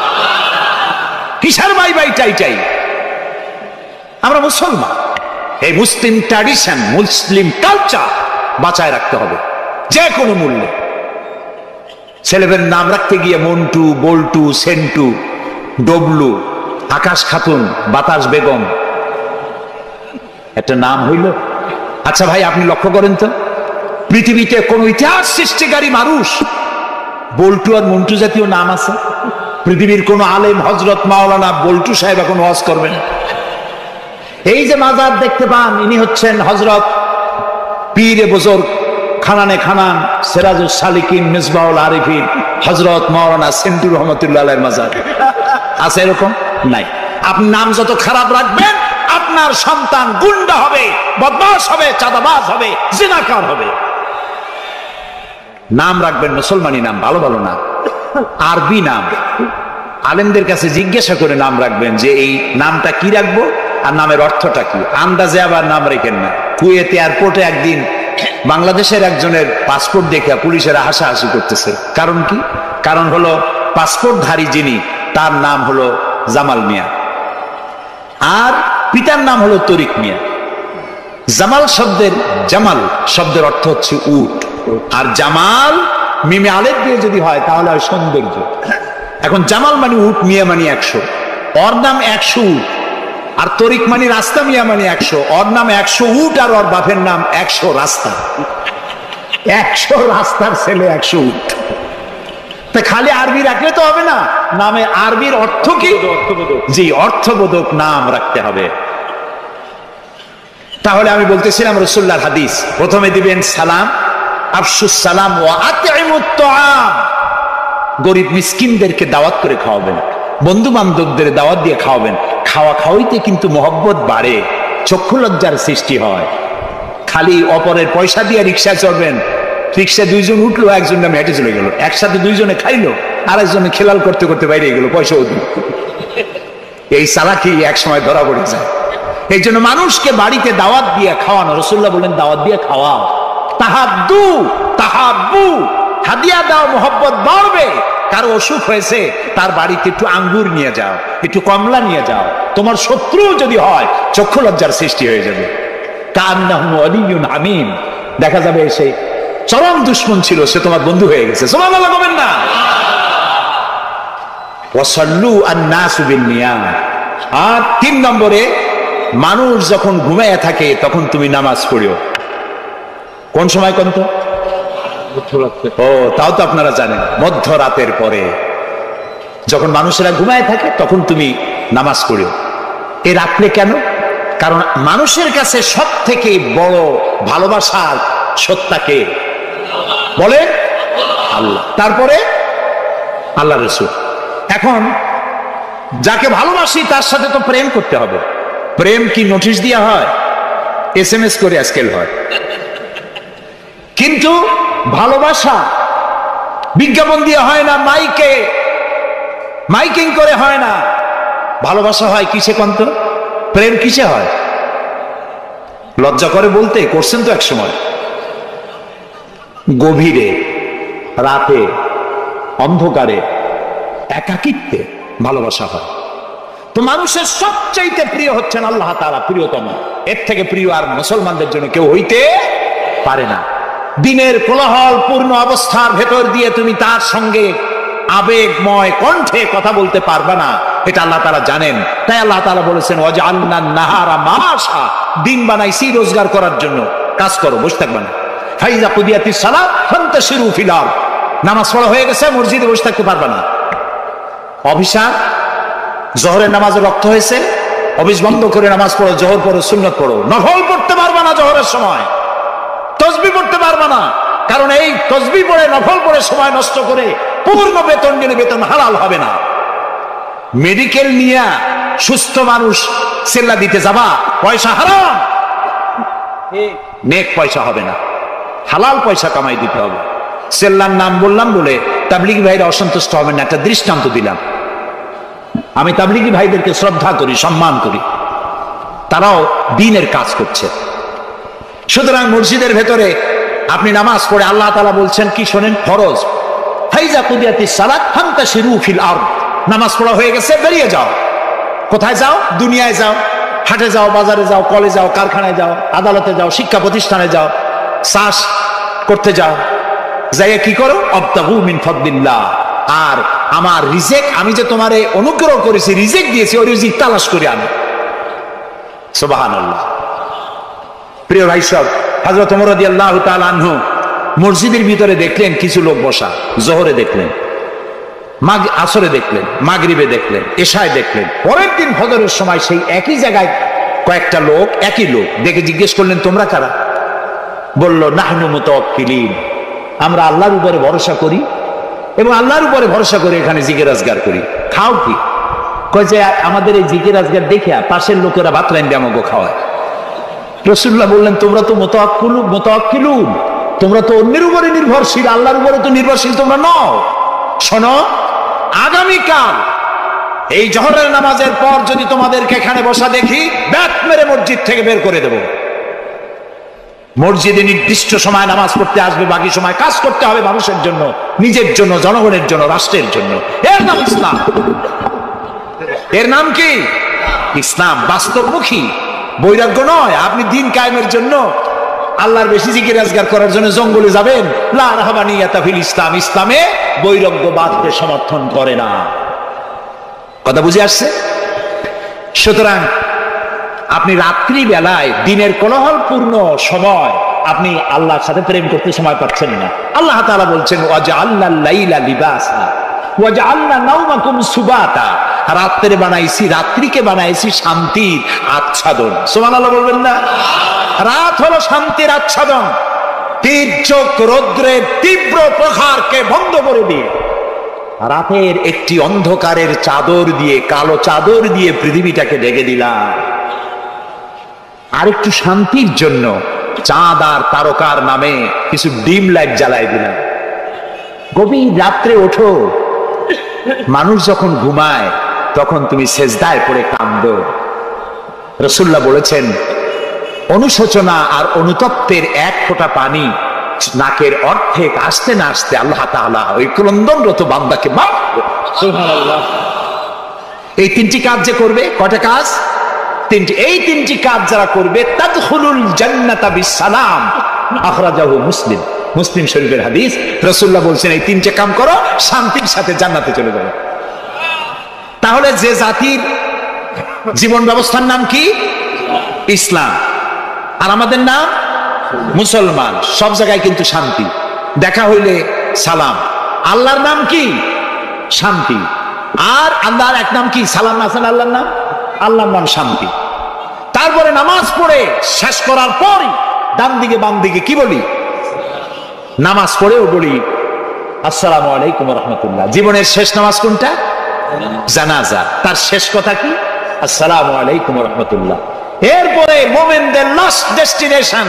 কিসের বাই বাই টাই টাই? আমরা মুসলমান, এই মুসলিম ট্র্যাডিশন, মুসলিম কালচার বাঁচায় রাখতে হবে যে কোনো মূল্যে। ছেলেদের নাম রাখতে গিয়ে মন্টু, বল্টু, সেন্টু, ডবলু, আকাশ খাতুন, বাতাস বেগম, একটা নাম হইল। আচ্ছা ভাই, আপনি লক্ষ্য করেন তো, পৃথিবীতে কোন ইতিহাস সৃষ্টিকারী মানুষ বল্টু আর মন্টু জাতীয় নাম আছে? পৃথিবীর কোন আলেম, হজরত মাওলানা বল্টু সাহেব এখন ওয়াজ করবেন? এই যে মাজার দেখতে পান, ইনি হচ্ছেন হজরত পীরে বুজুর্গ খানানে খানান সিরাজুস সালিকিন মিসবাহুল আরিফিন হজরত মাওলানা সেন্টু রহমতুল্লাহ আলাইহির মাজার আছে? এরকম নাই। আপনি নাম যত খারাপ রাখবেন, আপনার সন্তান গুন্ডা হবে, বদমাশ হবে, চাঁদাবাজ হবে, জিনাকার হবে। নাম রাখবেন মুসলমানি নাম, ভালো ভালো নাম, আরবি নাম। আলেমদের কাছে জিজ্ঞাসা করে নাম রাখবেন যে এই নামটা কি রাখবো আর নামের অর্থটা কি। আন্দাজে আবার নাম রেখেন না। কুয়েত এয়ারপোর্টে একদিন বাংলাদেশের একজনের পাসপোর্ট দেখে পুলিশেরা হাসাহাসি করতেছে। কারণ কি? কারণ হলো পাসপোর্টধারী যিনি, তার নাম হলো জামাল মিয়া, আর পিতার নাম হলো তরিক মিয়া। জামাল শব্দের অর্থ হচ্ছে উট, আর জামাল মিমে আলেফ দিয়ে যদি হয় তাহলে হয় সৌন্দর্য। এখন জামাল মানে উট, মিয়া মানে 100, ওর নাম 100 উট। আর তরিক মানে রাস্তা, মিয়া মানে 100, ওর নাম 100 উট আর ওর বাপের নাম 100 রাস্তা। 100 রাস্তার ছেলে 100 উট। তা খালি আরবি রাখলে তো হবে না, নামে আরবির অর্থ কি? জি, অর্থবোধক নাম রাখতে হবে। তাহলে আমি বলতেছিলাম রাসূলুল্লাহর হাদিস, প্রথমে দিবেন সালাম, আফশুস সালাম ওয়া আতইমুত তাআম, গরিব মিসকিনদেরকে দাওয়াত করে খাওয়াবেন, বন্ধু বান্ধবদের দাওয়াত দিয়ে খাওয়াবেন। খাওয়া খাওয়াইতে কিন্তু মহব্বত বাড়ে, চক্ষু লজ্জার সৃষ্টি হয়। খালি অপরের পয়সা দিয়ে রিকশা চড়বেন, রিক্সা দুইজন উঠলো, একজন নামে হেঁটে চলে গেল, একসাথে দুইজনে খাইলো, আর একজনে খেলাল করতে করতে বাইরে গেল, পয়সা দিল। এই চালাকি এক সময় ধরা পড়ে যায়। এই জন্য মানুষকে বাড়িতে দাওয়াত দিয়ে খাওয়ানো, রাসূলুল্লাহ বলেন দাওয়াত দিয়ে খাওয়াও। তাহাদ্দু তাহাব্বু, হাদিয়া দাও, মোহব্বত বাড়বে। কারো অসুখ হয়েছে, তার বাড়িতে একটু আঙ্গুর নিয়ে যাও, একটু কমলা নিয়ে যাও। তোমার শত্রু যদি হয়, চক্ষু লজ্জার সৃষ্টি হয়ে যাবে। কান্নাহু ওয়ালিয়্যুন হামীম, দেখা যাবে সে চরম দুশমন ছিল, সে তোমার বন্ধু হয়ে গেছে। সুবহানাল্লাহ বলেন না। ওয়াসাল্লু আন-নাসু বিন-নিয়াম। আর 3 নম্বরে, মানুষ যখন ঘুমায় থাকে তখন তুমি নামাজ পড়িও। কোন সময় কোন তো? ও, তাও তো আপনারা জানেন, মধ্যরাতের পরে যখন মানুষেরা ঘুমায় থাকে তখন তুমি নামাজ পড়িও। এ রাখলে কেন? কারণ মানুষের কাছে সব থেকে বড় ভালোবাসার সত্তাকে বলে আল্লাহ, তারপরে আল্লাহ রাসূল। এখন যাকে ভালোবাসি তার সাথে তো প্রেম করতে হবে। প্রেম কি নোটিশ দেওয়া হয়? SMS করে আজকাল হয়। কিন্তু ভালোবাসা বিজ্ঞাপন দিয়ে হয় না, মাইকিং করে হয় না। ভালোবাসা হয় কিসে কন্ত? প্রেম কিসে হয়? লজ্জা করে বলতে, করছেন তো এক সময়। গভীরে, রাতে, অন্ধকারে, একাকিত্বে ভালোবাসা হয়। তো মানুষের সবচাইতে প্রিয় হচ্ছেন আল্লাহ তাআলা, প্রিয়তম। এর থেকে প্রিয় আর মুসলমানদের জন্য কেউ হইতে পারে না। দিনের কোলাহল পূর্ণ অবস্থার ভেতর দিয়ে তুমি তার সঙ্গে আবেগময় কণ্ঠে কথা বলতে পারবে না, এটা আল্লাহ তাআলা জানেন। তাই আল্লাহ তাআলা বলেছেন ওয়াজআলনান নাহারা মাআশা, দিন বানাইছি রোজগার করার জন্য, কাজ করো, বসে থাকবে না। ফাইজা কুদিয়াতিস সালাত ফান্তাশিরু ফিল আরদ, নামাজ পড়া হয়ে গেছে, মসজিদে বসে থাকতে পারবে না। অভিশাপ, জোহরের নামাজে রক্ত হয়েছে, অফিস বন্ধ করে নামাজ পড়ো, জোহর পড়ো, সুন্নত পড়ো। নফল পড়তে পারবে না জোহরের সময়, তসবিহ পড়তে পারবে না, কারণ এই তসবিহ পড়ে, নফল পড়ে সময় নষ্ট করে পূর্ণ বেতন নিলে বেতন হালাল হবে না। মেডিকেল নিয়ে সুস্থ মানুষ সেল্লা দিতে যাবা, পয়সা হারাম, নেক পয়সা হবে না, হালাল পয়সা কামাই দিতে হবে। সেল্লার নাম বললাম বলে তাবলিগী ভাইরা অসন্তুষ্ট হবেন না, একটা দৃষ্টান্ত দিলাম। আমি তাবলিগী ভাইদেরকে শ্রদ্ধা করি, সম্মান করি, তারাও দ্বীনের কাজ করছে। সুতরাং মসজিদের ভেতরে আপনি নামাজ পড়ে আল্লাহ তাআলা বলছেন কি শোনেন, ফরজ, ফাইজা কুদিয়াতিস সালাত ফান্তাশিরু ফিল আরদ, নামাজ পড়া হয়ে গেছে, বেরিয়ে যাও। কোথায় যাও? দুনিয়ায় যাও, হাটে যাও, বাজারে যাও, কলেজে যাও, কারখানায় যাও, আদালতে যাও, শিক্ষা প্রতিষ্ঠানে যাও, চাষ করতে যাও। যাইয়া কি করো? আবতাগু মিন ফাদলিল্লাহ, আর আমার রিজিক, আমি যে তোমারে অনুগ্রহ করেছি, রিজিক দিয়েছি, ওই রিজিক তালাশ করে আনো। সুবহানাল্লাহ। প্রিয় ভাই সব, হযরত ওমর রাদিয়াল্লাহু তাআলা আনহু মসজিদের ভিতরে দেখলেন কিছু লোক বসা, জোহরে দেখলেন, আসরে দেখলেন, মাগরিবে দেখলেন, এশায় দেখলেন। পরের দিন ফজরের সময় সেই একই জায়গায় কয়েকটা লোক, একই লোক দেখে জিজ্ঞেস করলেন তোমরা কারা? বলল নাহনু মুতাওয়াক্কিলিন, আমরা আল্লাহর উপরে ভরসা করি এবং আল্লাহর উপরে ভরসা করে এখানে জিকির আজগার করি। খাও কি? কয় যে আমাদের এই জিকির আজগার দেখে পাশের লোকেরা ভাত রাইন্দে আমাকে খাওয়ায়। রাসূলুল্লাহ বললেন তোমরা তো মুতাওয়াক্কিলুন, তোমরা তো অন্যের উপরে নির্ভরশীল, আল্লাহর উপরে তো নির্ভরশীল তোমরা নও। শোনো, আগামীকাল এই জোহরের নামাজের পর যদি তোমাদেরকে এখানে বসা দেখি, ব্যাট মেরে মসজিদ থেকে বের করে দেব। মসজিদে নির্দিষ্ট সময় নামাজ পড়তে আসবে, বাকি সময় কাজ করতে হবে মানুষের জন্য, নিজের জন্য, জনগণের জন্য, রাষ্ট্রের জন্য। এর নাম ইসলাম। এর নাম কি? ইসলাম। বাস্তবমুখী, বৈরাগ্য নয়। আপনি দিন কায়েমের জন্য, আল্লাহর বেশি জিকির আজগার করার জন্য জঙ্গলে যাবেন, লা রাহবানিয়াতা ফিল ইসলাম, ইসলামে বৈরাগ্যবাদকে সমর্থন করে না। কথা বুঝে আসছে? সুতরাং আপনি রাত্রি বেলায়, দিনের কোলাহলপূর্ণ সময়, আপনি আল্লাহর সাথে প্রেম করতে সময় পাচ্ছেন না। আল্লাহ তাআলা বলছেন ওয়াজআলনাল লাইলা লিবাসা ওয়াজআলনা নাওমাকুম সুবাতা, রাত্রে বানাইছি, রাত্রিকে বানাইছি শান্তির আচ্ছাদন। সুবহানাল্লাহ বলবেন না? রাত হলো শান্তির আচ্ছাদন, তীর্যক রৌদ্রের তীব্র প্রখারকে বন্ধ করে দিয়ে রাতের একটি অন্ধকারের চাদর দিয়ে, কালো চাদর দিয়ে পৃথিবীটাকে ঢেকে দিলাম। আরেকটু শান্তির জন্য চাঁদ আর তারকার নামে কিছু ডিম লাইট জ্বালাই দিলাম। গভীর রাত্রে ওঠো, মানুষ যখন ঘুমায় তখন তুমি সেজদায় পড়ে কাঁদো। রাসূলুল্লাহ বলেছেন, অনুশোচনা আর অনুতপ্তের এক ফোঁটা পানি নাকের অর্ধেক আসতে না আসতে আল্লাহ তাআলা ওই ক্রন্দনরত বান্দাকে মাফ করে। সুবহানাল্লাহ। এই তিনটি কাজ যে করবে, কয়টা কাজ? তিনটি। এই তিনটি কাজ যারা করবে তাদখুলুল জান্নাতা বিসসালাম, আখরাজাহু মুসলিম। মুসলিম শরীফের হাদিস। রাসূলুল্লাহ বলছেন, এই তিনটে কাম করো, শান্তির সাথে জান্নাতে চলে যাবে। তাহলে যে জাতির জীবন ব্যবস্থার নাম কি? ইসলাম। আর আমাদের নাম মুসলমান। সব জায়গায় কিন্তু শান্তি, দেখা হইলে সালাম। আল্লাহর নাম কি? শান্তি। আর আল্লাহর এক নাম কি? সালাম না আছেন আল্লাহর নাম? আল্লাহর নাম শান্তি। তারপরে নামাজ পড়ে শেষ করার পরই ডান দিকে বাম দিকে কি বলি? নামাজ পড়েও বলি আসসালামু আলাইকুম ওয়া রাহমাতুল্লাহ। জীবনের শেষ নামাজ কোনটা? জানাজা। তার শেষ কথা কি? আসসালামু আলাইকুম ওয়া রাহমাতুল্লাহ। এরপরে মুমিনদের লাস্ট ডেস্টিনেশন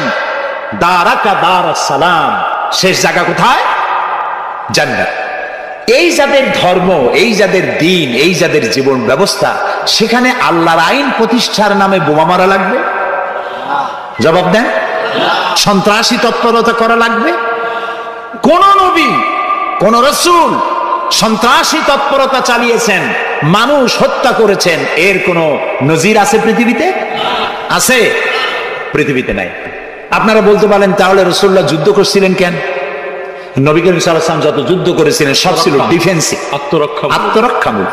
দারাকা দারাস সালাম, শেষ জায়গা কোথায়? জান্নাত। এই যাদের ধর্ম, এই যাদের দ্বীন, এই যাদের জীবন ব্যবস্থা, সেখানে আল্লাহর আইন প্রতিষ্ঠার নামে বোমা মারা লাগবে? জবাব দেন। সন্ত্রাসী তৎপরতা করা লাগবে? কোন নবী, কোন রাসূল সন্ত্রাসী তৎপরতা চালিয়েছেন, মানুষ হত্যা করেছেন, এর কোন নজির আছে পৃথিবীতে? আছে? পৃথিবীতে নাই। আপনারা বলতে পারেন, তাহলে রাসূলুল্লাহ যুদ্ধ করছিলেন কেন? নবী করিম সাল্লাল্লাহু আলাইহি ওয়াসাল্লাম যত যুদ্ধ করেছিলেন সব ছিল ডিফেন্সিভ, আত্মরক্ষামূলক।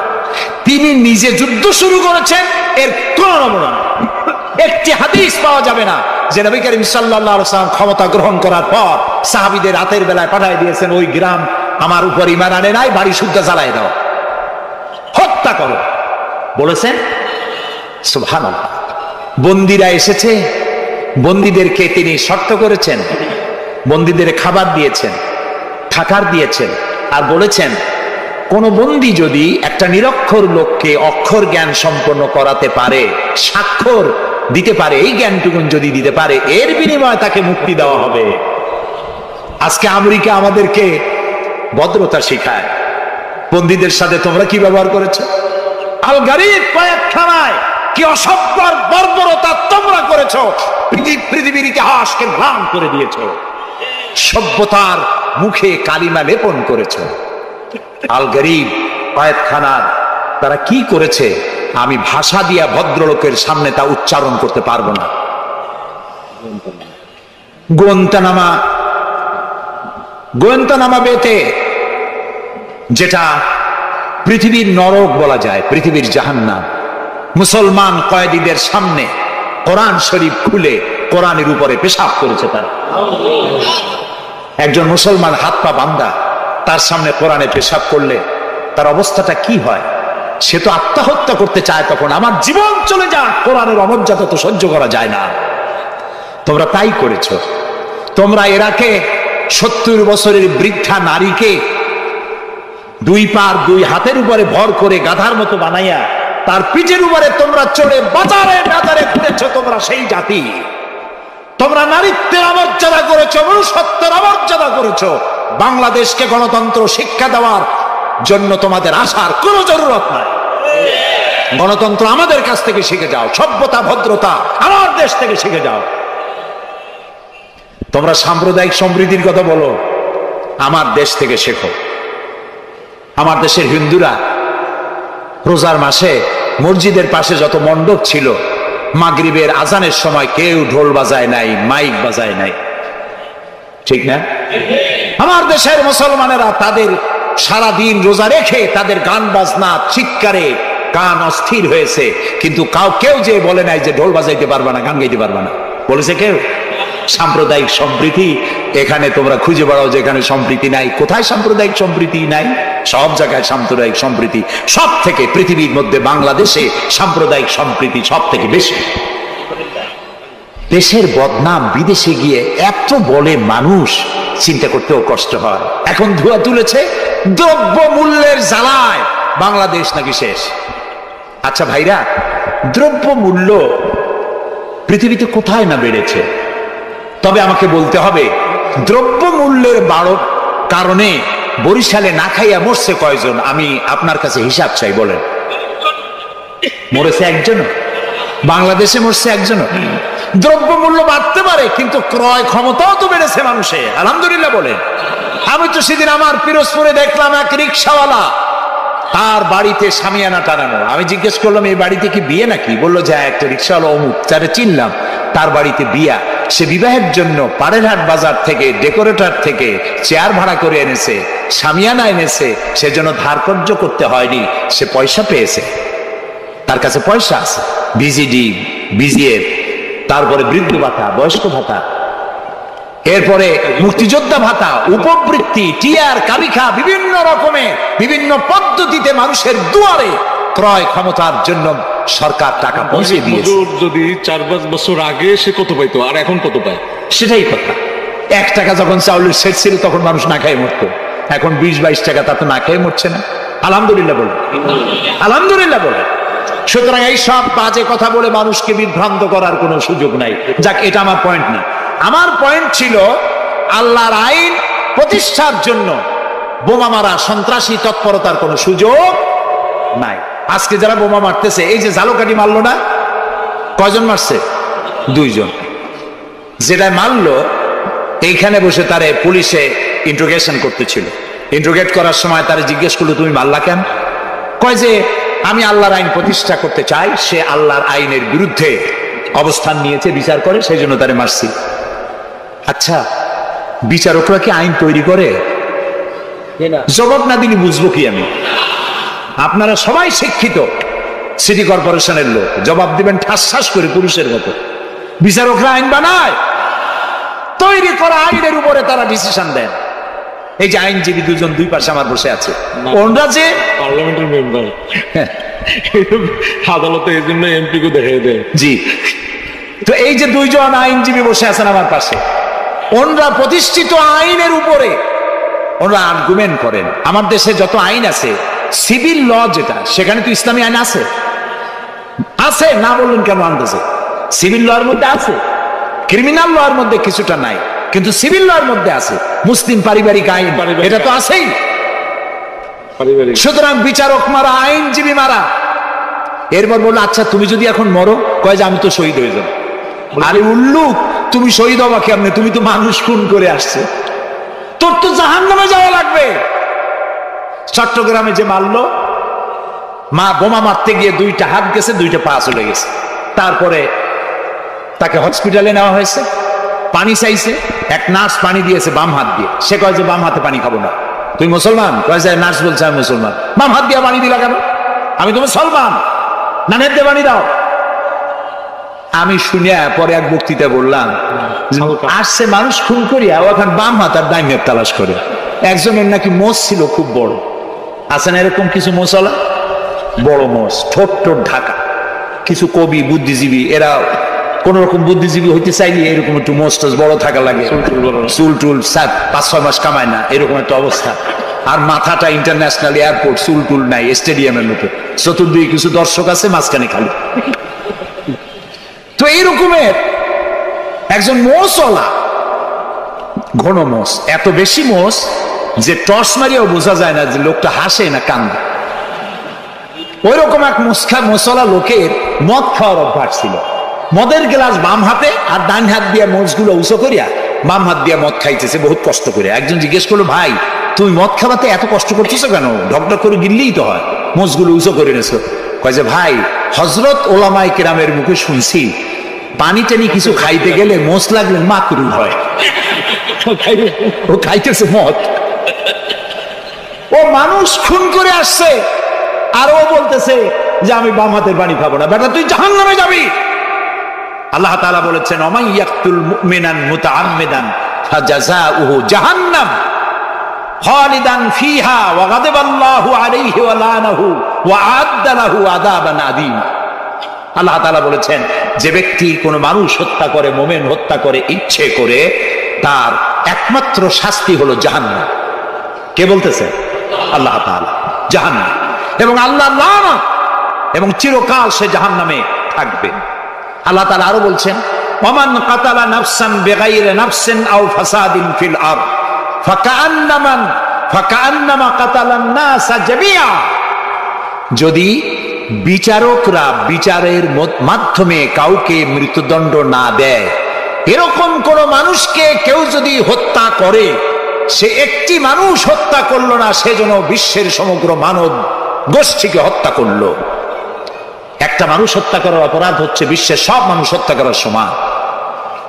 তিনি নিজে যুদ্ধ শুরু করেছেন, এর কোন নমুনা, একটি হাদিস পাওয়া যাবে না যে নবী করিম সাল্লাল্লাহু আলাইহি ওয়াসাল্লাম ক্ষমতা গ্রহণ করার পর সাহাবীদের রাতের বেলায় পাঠিয়ে দিয়েছেন, ওই গ্রাম আমার উপর ঈমান আনে নাই, বাড়ি শুদ্ধ জ্বালায় দাও, হত্যা করো, বলেছেন? সুবহানাল্লাহ। বন্দীরা এসেছে, বন্দীদেরকে তিনি শর্ত করেছেন, বন্দীদের খাবার দিয়েছেন, থাকার দিয়েছেন, আর বলেছেন কোন বন্দী যদি একটা নিরক্ষর লোককে অক্ষর জ্ঞান সম্পন্ন করাতে পারে, স্বাক্ষর দিতে পারে, এই জ্ঞানটুকুন যদি দিতে পারে, এর বিনিময়ে তাকে মুক্তি দেওয়া হবে। আজকে আমেরিকা আমাদেরকে ভদ্রতা শিখায়, বন্দীদের সাথে তোমরা কি ব্যবহার করেছো? আল গারিব কয়েকখানায় কি অসভ্য বর্বরতা তোমরা করেছো, পৃথিবীর ইতিহাসকে ম্লান করে দিয়েছো, সভ্যতার মুখে কালিমা লেপন করেছো। আল গরিব কয়েকখানার তারা কি করেছে, আমি ভাষা দিয়া ভদ্রলোকের সামনে তা উচ্চারণ করতে পারবো না। গোয়েন্তানামা বেতে, যেটা পৃথিবীর নরক বলা যায়, পৃথিবীর জাহান্নাম, মুসলমান কয়েদিদের সামনে কোরআন শরীফ খুলে কোরআনের উপরে পেশাব করেছে তারা। একজন মুসলমান হাত পা বান্ধা তার সামনে কোরআনে পেশাব করলে তার অবস্থাটা কি হয়? সে তো আত্মহত্যা করতে চায়, তখন আমার জীবন চলে যাক, কোরআনের অমর্যাদা তো সহ্য করা যায় না। তোমরা তাই করেছো। তোমরা ইরাকে 70 বছরের বৃদ্ধা নারীকে দুই পার দুই হাতের উপরে ভর করে গাধার মতো বানাইয়া তার পিঠের উপরে তোমরা চড়ে বাজারে বাজারে ঘুরেছো। তোমরা সেই জাতি, তোমরা নারীত্বের অমর্যাদা করেছো, মনুষ্যত্বের অমর্যাদা করেছো। বাংলাদেশকে গণতন্ত্র শিক্ষা দেওয়ার জন্য তোমাদের আসার কোনো জরুরত নাই। গণতন্ত্র আমাদের কাছ থেকে শিখে যাও, সভ্যতা ভদ্রতা আমার দেশ থেকে শিখে যাও। তোমরা সাম্প্রদায়িক সম্প্রীতির কথা বলো, আমার দেশ থেকে শেখো। আমার দেশের হিন্দুরা রোজার মাসে মসজিদের পাশে যত মণ্ডপ ছিল, মাগরিবের আজানের সময় কেউ ঢোল বাজায় নাই, মাইক বাজায় নাই, ঠিক না? আমার দেশের মুসলমানেরা তাদের সারা দিন রোজা রেখে তাদের গান বাজনা চিৎকারে কান অস্থির হয়েছে, কিন্তু কেউ যে বলে নাই যে ঢোল বাজাইতে পারবা না, গান গাইতে পারবা না, বলেছে কেউ? সাম্প্রদায়িক সম্প্রীতি এখানে তোমরা খুঁজে বেড়াও যেখানে সম্প্রীতি নাই। কোথায় সাম্প্রদায়িক সম্প্রীতি নাই? সব জায়গায় সাম্প্রদায়িক সম্প্রীতি। সব থেকে পৃথিবীর মধ্যে বাংলাদেশে সাম্প্রদায়িক সম্প্রীতি সব থেকে বেশি। দেশের বদনাম বিদেশে গিয়ে এত বলে মানুষ, চিন্তা করতেও কষ্ট হয়। এখন ধোঁয়া তুলেছে দ্রব্য মূল্যের জ্বালায় বাংলাদেশ নাকি শেষ। আচ্ছা ভাইরা, দ্রব্য মূল্য পৃথিবীতে কোথায় না বেড়েছে? তবে আমাকে বলতে হবে, দ্রব্য মূল্যের বাড়ার কারণে বরিশালে না খাইয়া মরছে কয়জন? আমি আপনার কাছে হিসাব চাই, বলেন। মরেছে একজন? বাংলাদেশে মরছে একজন? দ্রব্য মূল্য বাড়তে পারে, কিন্তু ক্রয় ক্ষমতাও তো বেড়েছে মানুষের, আলহামদুলিল্লাহ বলেন। আমি তো সেদিন আমার পিরোজপুরে দেখলাম এক রিক্সাওয়ালা, তার বাড়িতে শামিয়ানা টানানো। আমি জিজ্ঞেস করলাম, এই বাড়িতে কি বিয়ে নাকি? বললো যে একটা রিক্সাওয়ালা অমুক, তারে চিনলাম, তার বাড়িতে বিয়া। সে বিবাহের জন্য পাড়েরহাট বাজার থেকে, ডেকোরেটর থেকে চেয়ার ভাড়া করে এনেছে, শামিয়ানা এনেছে, সেজন্য ধার কর্য করতে হয়নি, সে পয়সা পেয়েছে, তার কাছে পয়সা আছে। বিজিডি, বিজিএফ, তারপরে বৃদ্ধ ভাতা, বয়স্ক ভাতা, এরপরে মুক্তিযোদ্ধা ভাতা, উপবৃত্তি, টিআর, কাবিখা, বিভিন্ন রকমের বিভিন্ন পদ্ধতিতে মানুষের দুয়ারে ক্রয় ক্ষমতার জন্য সরকার টাকা পৌঁছে দিয়েছে। যদি 4-5 বছর আগে সে কত পাইতো আর এখন কত পায়? সেটাই কথা। 1 টাকা যখন চাউলের সেট ছিল তখন মানুষ না খেয়ে মরতো, এখন 20-22 টাকা, তা তো না খেয়ে মরছে না। আলহামদুলিল্লাহ বলে, আলহামদুলিল্লাহ বলে। সুতরাং এই সব বাজে কথা বলে মানুষকে বিভ্রান্ত করার কোনো সুযোগ নাই। যাক, এটা আমার পয়েন্ট না। আমার পয়েন্ট ছিল, আল্লাহর আইন প্রতিষ্ঠার জন্য বোমা মারা, সন্ত্রাসী তৎপরতার কোনো সুযোগ নাই। আজকে যারা বোমা মারতেছে, এই যে ঝালকাঠি মারলো না, কয়জন মারছে? 2 জন। যেটা মারলো, এইখানে বসে তারে পুলিশে ইন্ট্রোগেশন করতেছিল। ইন্ট্রোগেট করার সময় তারে জিজ্ঞেস করলো, তুমি মারলা কেন? কয় যে আমি আল্লাহর আইন প্রতিষ্ঠা করতে চাই, সে আল্লাহর আইনের বিরুদ্ধে অবস্থান নিয়েছে, বিচার করে, সেই জন্য তারে মারছি। আচ্ছা, বিচারকরা কি আইন তৈরি করে? জবাব না দিলে বুঝবো কি আমি? আপনারা সবাই শিক্ষিত, সিটি কর্পোরেশনের লোক, জবাব দিবেন ঠাস ঠাস করে পুরুষের মতো। বিচারকরা আইন বানায়, তৈরি করা আইনের উপরে তারা ডিসিশন দেন। এই যে আইনজীবী 2 জন 2 পাশে আমার বসে আছে, ওনরা যে পার্লামেন্টের মেম্বার, আদালতে এই জন্য এমপি কে দেখাই দেয়। জি, তো এই যে 2 জন আইনজীবী বসে আছেন আমার পাশে, ওনরা প্রতিষ্ঠিত আইনের উপরে ওনরা আর্গুমেন্ট করেন। আমার দেশে যত আইন আছে, সিভিল ল যেটা, সেখানে তো ইসলামী আইন আছে, আছে না বললেন কেন? আনতেছে সিভিল লর মধ্যে আছে, ক্রিমিনাল লর মধ্যে কিছুটা নাই, কিন্তু সিভিল লর মধ্যে আছে। মুসলিম পারিবারিক আইন, এটা তো আছেই। সুতরাং বিচারক মারা, আইনজীবী মারা। এরপর বললো, আচ্ছা তুমি যদি এখন মরো, কয় যে আমি তো শহীদ হয়ে যাবো। আরে উল্লুক, তুমি শহীদ হবা কেমনে? তুমি তো মানুষ খুন করে আসছে, তোর তো জাহান্নামে যাওয়া লাগবে। চট্টগ্রামে যে মারলো, মা বোমা মারতে গিয়ে 2টা হাত গেছে, 2টা পা চলে গেছে। তারপরে তাকে হসপিটালে নেওয়া হয়েছে, পানি চাইছে, এক নার্স পানি দিয়েছে বাম হাত দিয়ে। সে কয় যে বাম হাতে পানি খাবো না। তুই মুসলমান? কয় যে নার্স বলছে আমি মুসলমান। বাম হাত দিয়ে পানি দিলা কেন? আমি তো মুসলমান, না নেট দিয়ে পানি দাও। আমি শুনিয়া পরে এক বক্তৃতা বললাম, আসছে মানুষ খুন করিয়া, ও এখন বাম হাত আর ডাইন হাত তালাশ করে। একজনের নাকি মোষ ছিল খুব বড়, আছে না এরকম কিছু মোষওয়ালা, বড় মোষ, ঠোঁট ঠোঁট ঢাকা। কিছু কবি, বুদ্ধিজীবী, এরা কোন রকম বুদ্ধিজীবী হইতে চাইলে এরকম একটু মোষ টোষ বড় থাকা লাগে, চুল টুল 5-6 মাস কামায় না, এরকম একটা অবস্থা। আর মাথাটা ইন্টারন্যাশনাল এয়ারপোর্ট, চুল টুল নাই, স্টেডিয়ামের মতো, চতুর্দিকে কিছু দর্শক আছে, মাঝখানে খালি। তো এইরকমের একজন মোষওয়ালা, ঘন মোষ, এত বেশি মোষ যে টর্চ মারিয়াও বোঝা যায় না যে লোকটা হাসে না কান্দে। ওই রকম এক মোষওয়ালা লোকের মদ খাওয়ার অভ্যাস ছিল। মদের গ্লাস বাম হাতে, আর ডান হাত দিয়ে মোষগুলো উঁচু করিয়া বাম হাত দিয়ে মদ খাইতেছে বহুত কষ্ট করে। একজন জিজ্ঞেস করলো, ভাই তুমি মদ খাওয়াতে এত কষ্ট করতেছো কেন? ঢকঢক করে গিললেই তো হয়, মোষগুলো উঁচু করে নেছো। কয় যে ভাই, হযরত ওলামায়ে কেরামের মুখে শুনছি, পানি টানি কিছু খাইতে গেলে মোষ লাগলে মাকরুহ হয়। ও খাইতেছে মদ, ও মানুষ খুন করে আসছে, আর ও বলতেছে যে আমি বাম হাতের পানি খাবো না। বেটা তুই জাহান্নামে যাবি। আল্লাহ তাআলা বলেছেন, ওমাই ইয়াকতুল মুমিনান মুতাআম্মিদান ফাজাযাউহু জাহান্নাম খালিদান ফিহা ওয়া গাদাবাল্লাহু আলাইহি ওয়া লানাহু ওয়া আ'আদ্দা লাহু আযাবান আযীম। আল্লাহ তাআলা বলেছেন, যে ব্যক্তি কোন মানুষ হত্যা করে, মুমিন হত্যা করে ইচ্ছে করে, তার একমাত্র শাস্তি হলো জাহান্নাম। কে বলতেছে? আল্লাহ তাআলা। জাহান্নাম, এবং আল্লাহর লানত, এবং চিরকাল সে জাহান্নামে থাকবে। আল্লাহ তাআলা আরো বলছেন, ওমান কাতালা নাফসান বিগাইরি নাফসিন আও ফাসাদিন ফিল আরদ ফাকান্নামা কাতালান নাসা জামিআ। যদি বিচারকরা বিচারের মাধ্যমে কাউকে মৃত্যুদণ্ড না দেয়, এরকম কোন মানুষকে কেউ যদি হত্যা করে, সে একটি মানুষ হত্যা করলো না, সেজন্য বিশ্বের সমগ্র মানব গোষ্ঠীকে হত্যা করলো। একটা মানুষ হত্যা করার অপরাধ হচ্ছে বিশ্বের সব মানুষ হত্যা করার সমান।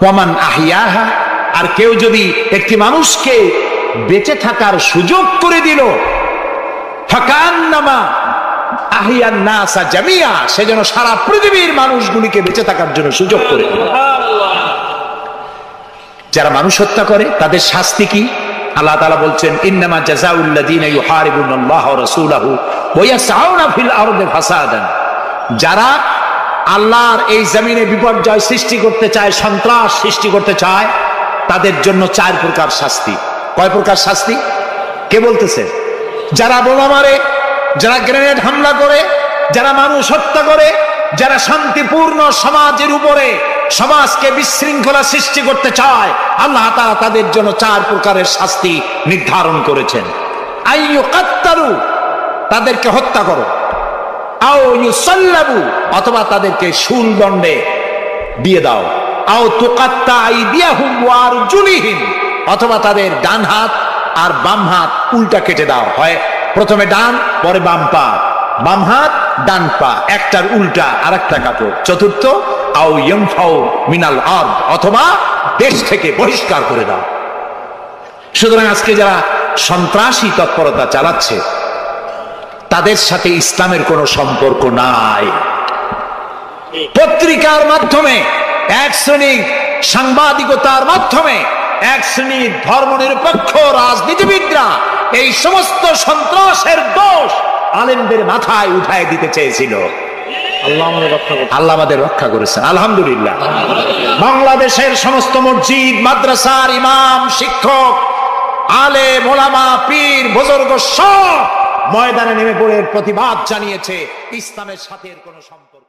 ওয়ামান আহিয়াহা, আর কেউ যদি একটি মানুষকে বেঁচে থাকার সুযোগ করে দিল, ফাকান্নামা আহিয়ান নাসা জামিয়া, সেজন্য সারা পৃথিবীর মানুষগুলিকে বেঁচে থাকার জন্য সুযোগ করে দিল। যারা মানুষ হত্যা করে তাদের শাস্তি কি? আল্লাহ তাআলা বলছেন, ইন্নামা জাযাউল্লাযীনা ইউহারিবুনাল্লাহা ওয়া রাসূলাহু ওয়া ইয়াসআউনা ফিল আরদি ফাসাদান। যারা আল্লাহর এই জমিনে বিপর্যয় সৃষ্টি করতে চায়, সন্ত্রাস সৃষ্টি করতে চায়, তাদের জন্য 4 প্রকার শাস্তি। কয় প্রকার শাস্তি? কে বলতেছে? যারা বোমা মারে, যারা গ্রেনেড হামলা করে, যারা মানুষ হত্যা করে, যারা শান্তিপূর্ণ সমাজের উপরে সমাজকে বিশৃঙ্খলা সৃষ্টি করতে চায়, আল্লাহ তাআলা তাদের জন্য 4 প্রকারের শাস্তি নির্ধারণ করেছেন। আইয়ুকাত্তালু, তাদেরকে হত্যা করো, আও ইউসাল্লাবু, অথবা তাদেরকে শুল দণ্ডে দিয়ে দাও, আও তুকাত্তা আইদিয়াহুম ওয়া আরজুলিহিম, অথবা তাদের ডান হাত আর বাম হাত উল্টা কেটে দাও। হয় প্রথমে ডান, পরে বাম পা, বাম হাত ডান পা, একটার উল্টা আর একটা কাটো। চতুর্থ, আও ইয়ানফাউ মিনাল আরদ, অথবা দেশ থেকে বহিষ্কার করে দাও। সুতরাং আজকে যারা সন্ত্রাসী তৎপরতা চালাচ্ছে, তাদের সাথে ইসলামের কোনো সম্পর্ক নাই। পত্রিকার মাধ্যমে, এক শ্রেণীর সাংবাদিকতার মাধ্যমে এক শ্রেণীর ধর্মনিরপেক্ষ রাজনীতিবিদরা এই সমস্ত সন্ত্রাসের দোষ আলেমদের মাথায় উঠায় দিতে চেয়েছিল। আল্লাহ আমাদের রক্ষা করেছেন, আলহামদুলিল্লাহ। বাংলাদেশের সমস্ত মসজিদ, মাদ্রাসার ইমাম, শিক্ষক, আলেম, ওলামা, পীর, বুজুর্গ সব ময়দানে নেমে পড়ে প্রতিবাদ জানিয়েছে। ইসলামের সাথে এর কোনো সম্পর্ক